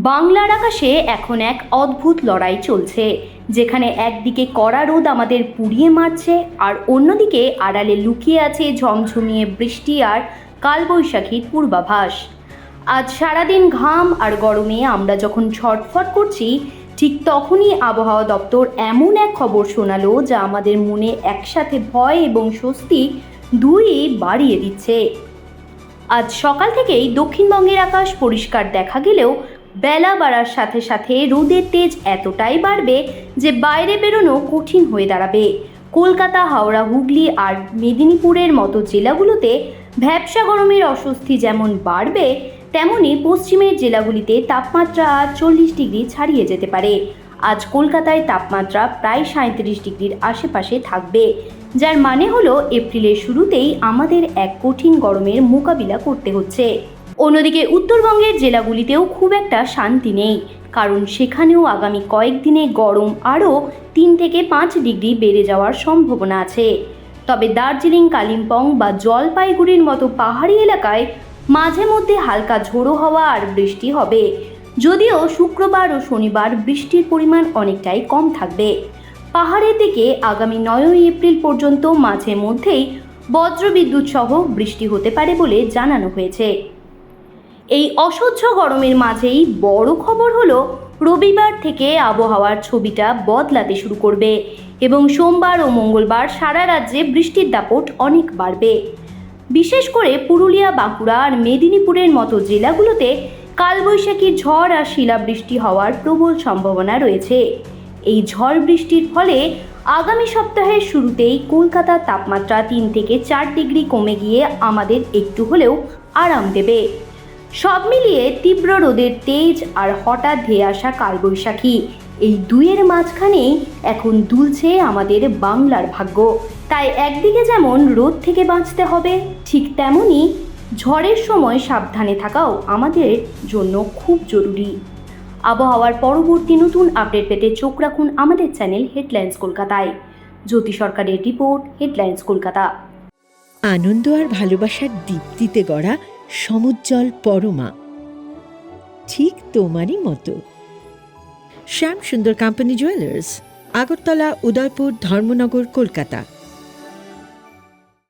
বাংলার আকাশে এখন এক অদ্ভুত লড়াই চলছে, যেখানে একদিকে কড়া রোদ আমাদের পুড়িয়ে মারছে, আর অন্যদিকে আড়ালে লুকিয়ে আছে ঝমঝমিয়ে বৃষ্টি আর কালবৈশাখীর পূর্বাভাস। আজ সারাদিন ঘাম আর গরমে আমরা যখন ছটফট করছি, ঠিক তখনই আবহাওয়া দপ্তর এমন এক খবর শোনালো যা আমাদের মনে একসাথে ভয় এবং স্বস্তি দুইই বাড়িয়ে দিচ্ছে। আজ সকাল থেকেই দক্ষিণবঙ্গের আকাশ পরিষ্কার দেখা গেলেও বেলা বাড়ার সাথে সাথে রোদের তেজ এতটাই বাড়বে যে বাইরে বেরোনো কঠিন হয়ে দাঁড়াবে। কলকাতা, হাওড়া, হুগলি আর মেদিনীপুরের মতো জেলাগুলোতে ভ্যাপসা গরমের অস্বস্তি যেমন বাড়বে, তেমনি পশ্চিমের জেলাগুলিতে তাপমাত্রা আজ 40 ডিগ্রি ছাড়িয়ে যেতে পারে। আজ কলকাতায় তাপমাত্রা প্রায় 37 ডিগ্রির আশেপাশে থাকবে, যার মানে হলো এপ্রিলের শুরুতেই আমাদের এক কঠিন গরমের মোকাবিলা করতে হচ্ছে। অন্যদিকে উত্তরবঙ্গের জেলাগুলিতেও খুব একটা শান্তি নেই, কারণ সেখানেও আগামী কয়েকদিনে গরম আরও 3 থেকে 5 ডিগ্রি বেড়ে যাওয়ার সম্ভাবনা আছে। তবে দার্জিলিং, কালিম্পং বা জলপাইগুড়ির মতো পাহাড়ি এলাকায় মাঝে মধ্যে হালকা ঝোড়ো হাওয়া আর বৃষ্টি হবে, যদিও শুক্রবার ও শনিবার বৃষ্টির পরিমাণ অনেকটাই কম থাকবে। পাহাড়ের দিকে আগামী 9 এপ্রিল পর্যন্ত মাঝে মধ্যেই বজ্রবিদ্যুৎ সহ বৃষ্টি হতে পারে বলে জানানো হয়েছে। এই অসহ্য গরমের মাঝেই বড় খবর হলো, রবিবার থেকে আবহাওয়ার ছবিটা বদলাতে শুরু করবে এবং সোমবার ও মঙ্গলবার সারা রাজ্যে বৃষ্টির দাপট অনেক বাড়বে। বিশেষ করে পুরুলিয়া, বাঁকুড়া আর মেদিনীপুরের মতো জেলাগুলোতে কালবৈশাখীর ঝড় আর শিলাবৃষ্টি হওয়ার প্রবল সম্ভাবনা রয়েছে। এই ঝড় বৃষ্টির ফলে আগামী সপ্তাহের শুরুতেই কলকাতার তাপমাত্রা 3 থেকে 4 ডিগ্রি কমে গিয়ে আমাদের একটু হলেও আরাম দেবে। সব মিলিয়ে তীব্র রোদের তেজ আর হঠাৎ ধেয়ে আসা কালবৈশাখী, এই দুইয়ের মাঝখানেই এখন দুলছে আমাদের বাংলার ভাগ্য। তাই একদিকে যেমন রোদ থেকে বাঁচতে হবে, ঠিক তেমনই ঝড়ের সময় সাবধানে থাকাও আমাদের জন্য খুব জরুরি। আবহাওয়ার পরবর্তী নতুন আপডেট পেতে চোখ রাখুন আমাদের চ্যানেল হেডলাইন্স কলকাতায়। জ্যোতি সরকারের রিপোর্ট, হেডলাইন্স কলকাতা। আনন্দ আর ভালোবাসার দীপ্তিতে গড়া সমুজ্জ্বল পরমা, ঠিক তোমারই মতো। শ্যাম সুন্দর কোম্পানি জুয়েলার্স, আগরতলা, উদয়পুর, ধর্মনগর, কলকাতা।